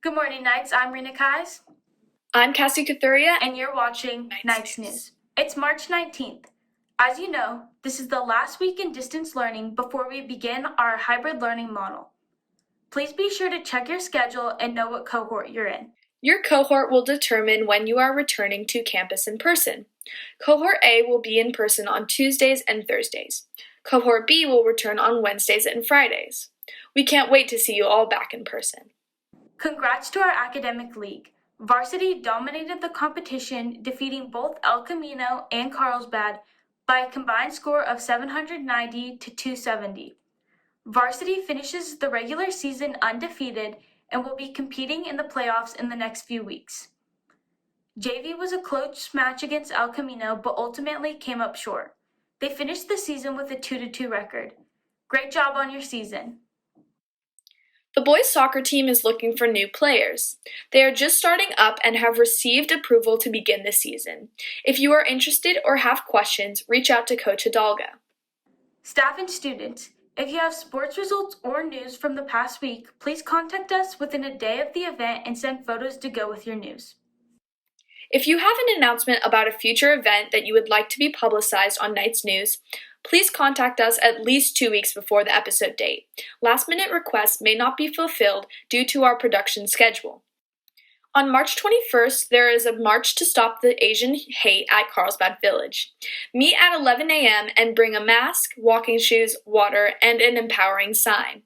Good morning, Knights. I'm Rena Kais. I'm Cassie Kathuria, and you're watching Knights News. It's March 19th. As you know, this is the last week in distance learning before we begin our hybrid learning model. Please be sure to check your schedule and know what cohort you're in. Your cohort will determine when you are returning to campus in person. Cohort A will be in person on Tuesdays and Thursdays. Cohort B will return on Wednesdays and Fridays. We can't wait to see you all back in person. Congrats to our academic league. Varsity dominated the competition, defeating both El Camino and Carlsbad by a combined score of 790 to 270. Varsity finishes the regular season undefeated and will be competing in the playoffs in the next few weeks. JV was a close match against El Camino, but ultimately came up short. They finished the season with a 2-2 record. Great job on your season. The boys' soccer team is looking for new players. They are just starting up and have received approval to begin the season. If you are interested or have questions, reach out to Coach Hidalgo. Staff and students, if you have sports results or news from the past week, please contact us within a day of the event and send photos to go with your news. If you have an announcement about a future event that you would like to be publicized on Knights News, please contact us at least 2 weeks before the episode date. Last-minute requests may not be fulfilled due to our production schedule. On March 21st, there is a march to stop the Asian hate at Carlsbad Village. Meet at 11 a.m. and bring a mask, walking shoes, water, and an empowering sign.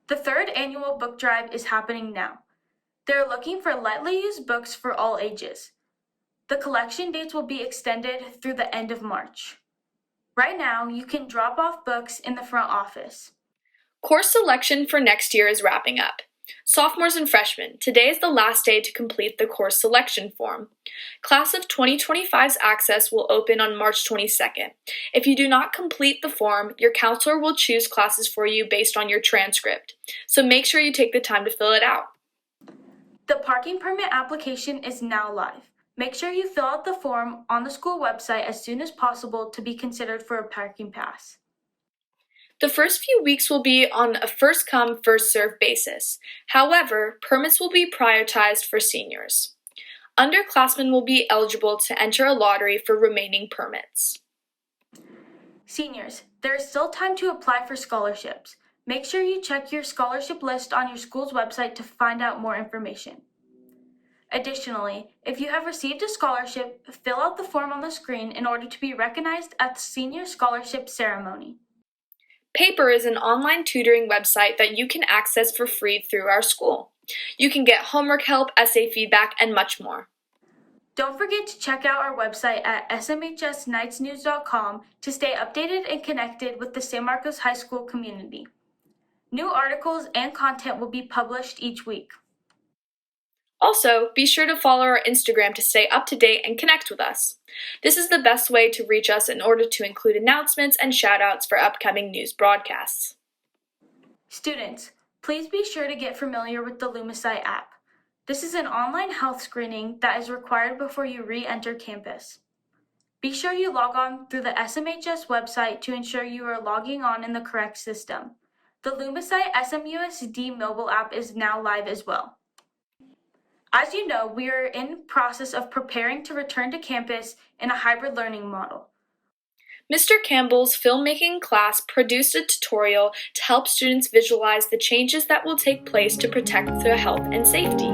The third annual book drive is happening now. They're looking for lightly used books for all ages. The collection dates will be extended through the end of March. Right now, you can drop off books in the front office. Course selection for next year is wrapping up. Sophomores and freshmen, today is the last day to complete the course selection form. Class of 2025's access will open on March 22nd. If you do not complete the form, your counselor will choose classes for you based on your transcript, so make sure you take the time to fill it out. The parking permit application is now live. Make sure you fill out the form on the school website as soon as possible to be considered for a parking pass. The first few weeks will be on a first-come, first-served basis. However, permits will be prioritized for seniors. Underclassmen will be eligible to enter a lottery for remaining permits. Seniors, there is still time to apply for scholarships. Make sure you check your scholarship list on your school's website to find out more information. Additionally, if you have received a scholarship, fill out the form on the screen in order to be recognized at the Senior Scholarship Ceremony. Paper is an online tutoring website that you can access for free through our school. You can get homework help, essay feedback, and much more. Don't forget to check out our website at smhsknightsnews.com to stay updated and connected with the San Marcos High School community. New articles and content will be published each week. Also, be sure to follow our Instagram to stay up to date and connect with us. This is the best way to reach us in order to include announcements and shoutouts for upcoming news broadcasts. Students, please be sure to get familiar with the Lumicite app. This is an online health screening that is required before you re-enter campus. Be sure you log on through the SMHS website to ensure you are logging on in the correct system. The Lumicite SMUSD mobile app is now live as well. As you know, we are in process of preparing to return to campus in a hybrid learning model. Mr. Campbell's filmmaking class produced a tutorial to help students visualize the changes that will take place to protect their health and safety.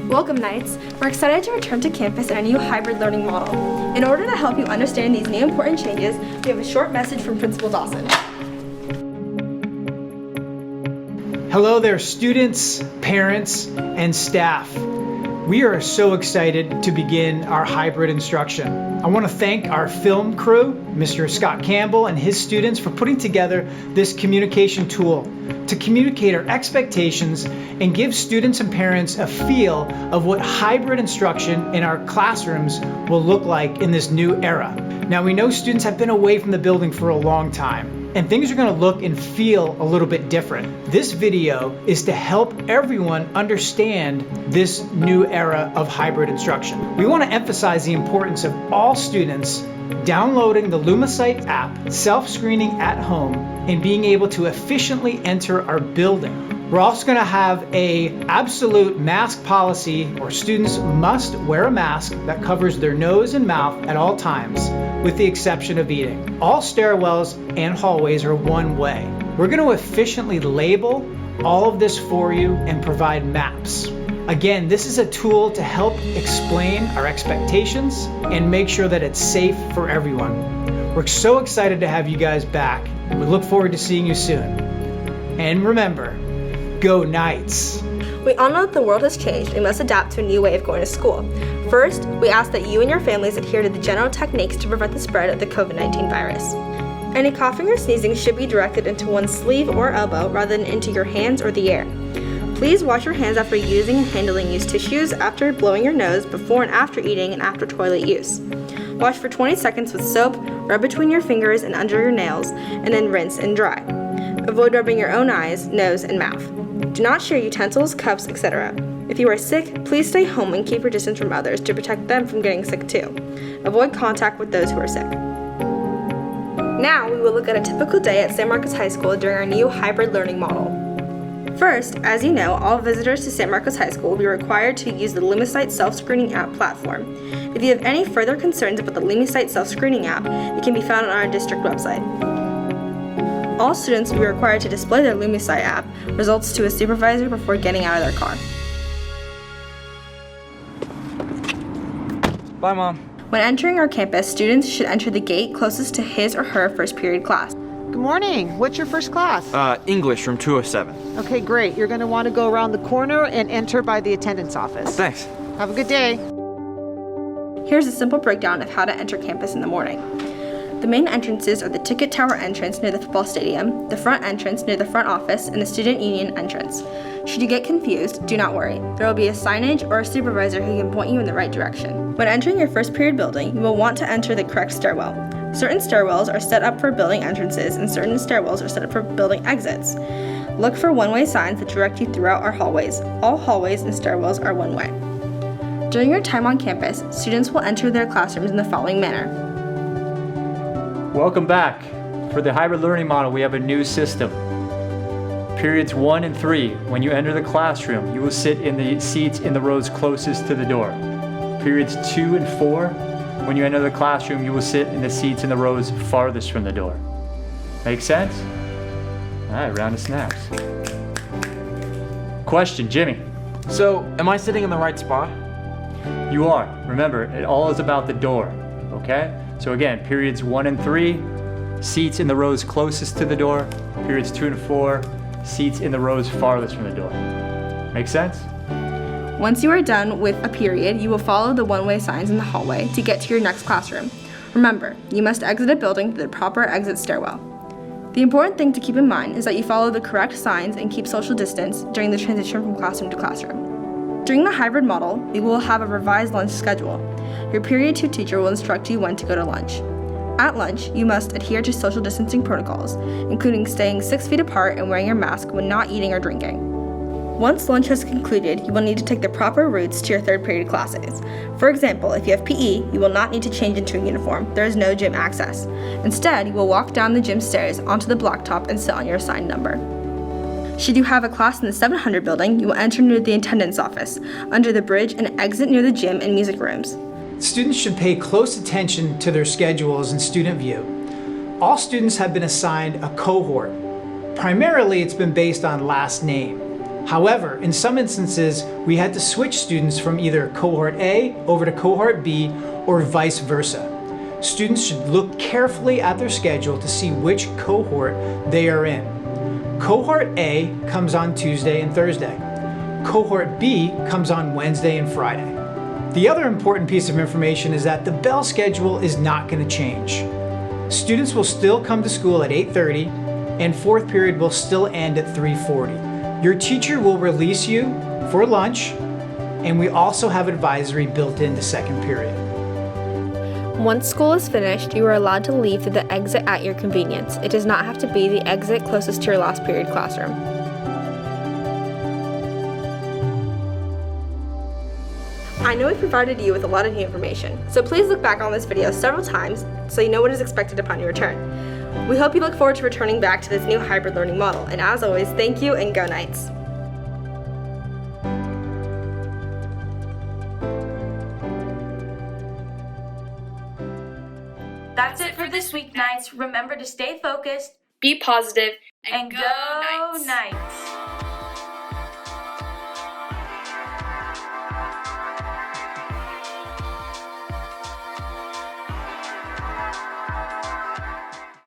Welcome, Knights. We're excited to return to campus in a new hybrid learning model. In order to help you understand these new important changes, we have a short message from Principal Dawson. Hello there, students, parents, and staff. We are so excited to begin our hybrid instruction. I want to thank our film crew, Mr. Scott Campbell and his students, for putting together this communication tool to communicate our expectations and give students and parents a feel of what hybrid instruction in our classrooms will look like in this new era. Now, we know students have been away from the building for a long time, and things are going to look and feel a little bit different. This video is to help everyone understand this new era of hybrid instruction. We want to emphasize the importance of all students downloading the Lumicite app, self-screening at home, and being able to efficiently enter our building. We're also going to have an absolute mask policy where students must wear a mask that covers their nose and mouth at all times, with the exception of eating. All stairwells and hallways are one way. We're going to efficiently label all of this for you and provide maps. Again, this is a tool to help explain our expectations and make sure that it's safe for everyone. We're so excited to have you guys back. We look forward to seeing you soon. And remember, go Knights! We all know that the world has changed. We must adapt to a new way of going to school. First, we ask that you and your families adhere to the general techniques to prevent the spread of the COVID-19 virus. Any coughing or sneezing should be directed into one's sleeve or elbow rather than into your hands or the air. Please wash your hands after using and handling used tissues, after blowing your nose, before and after eating, and after toilet use. Wash for 20 seconds with soap, rub between your fingers and under your nails, and then rinse and dry. Avoid rubbing your own eyes, nose, and mouth. Do not share utensils, cups, etc. If you are sick, please stay home and keep your distance from others to protect them from getting sick too. Avoid contact with those who are sick. Now we will look at a typical day at San Marcos High School during our new hybrid learning model. First, as you know, all visitors to San Marcos High School will be required to use the Lumicite self-screening app platform. If you have any further concerns about the Lumicite self-screening app, it can be found on our district website. All students will be required to display their Lumicite app results to a supervisor before getting out of their car. Bye, Mom. When entering our campus, students should enter the gate closest to his or her first period class. Good morning. What's your first class? English, room 207. Okay, great. You're going to want to go around the corner and enter by the attendance office. Thanks. Have a good day. Here's a simple breakdown of how to enter campus in the morning. The main entrances are the ticket tower entrance near the football stadium, the front entrance near the front office, and the student union entrance. Should you get confused, do not worry. There will be a signage or a supervisor who can point you in the right direction. When entering your first period building, you will want to enter the correct stairwell. Certain stairwells are set up for building entrances and certain stairwells are set up for building exits. Look for one-way signs that direct you throughout our hallways. All hallways and stairwells are one way. During your time on campus, students will enter their classrooms in the following manner. Welcome back. For the hybrid learning model, we have a new system. Periods 1 and 3, when you enter the classroom, you will sit in the seats in the rows closest to the door. Periods 2 and 4, when you enter the classroom, you will sit in the seats in the rows farthest from the door. Make sense? All right, round of snaps. Question, Jimmy. So, am I sitting in the right spot? You are. Remember, it all is about the door, okay? So again, periods 1 and 3, seats in the rows closest to the door. Periods 2 and 4, seats in the rows farthest from the door. Make sense? Once you are done with a period, you will follow the one-way signs in the hallway to get to your next classroom. Remember, you must exit a building through the proper exit stairwell. The important thing to keep in mind is that you follow the correct signs and keep social distance during the transition from classroom to classroom. During the hybrid model, we will have a revised lunch schedule. Your period 2 teacher will instruct you when to go to lunch. At lunch, you must adhere to social distancing protocols, including staying 6 feet apart and wearing your mask when not eating or drinking. Once lunch has concluded, you will need to take the proper routes to your third period classes. For example, if you have PE, you will not need to change into a uniform. There is no gym access. Instead, you will walk down the gym stairs onto the blacktop and sit on your assigned number. Should you have a class in the 700 building, you will enter near the attendance office, under the bridge, and exit near the gym and music rooms. Students should pay close attention to their schedules in Student View. All students have been assigned a cohort. Primarily, it's been based on last name. However, in some instances, we had to switch students from either cohort A over to cohort B or vice versa. Students should look carefully at their schedule to see which cohort they are in. Cohort A comes on Tuesday and Thursday. Cohort B comes on Wednesday and Friday. The other important piece of information is that the bell schedule is not going to change. Students will still come to school at 8:30 and fourth period will still end at 3:40. Your teacher will release you for lunch, and we also have advisory built into second period. Once school is finished, you are allowed to leave through the exit at your convenience. It does not have to be the exit closest to your last period classroom. I know we've provided you with a lot of new information, so please look back on this video several times so you know what is expected upon your return. We hope you look forward to returning back to this new hybrid learning model, and as always, thank you and go Knights! That's it for this week, Knights. Remember to stay focused Be positive and go Knights!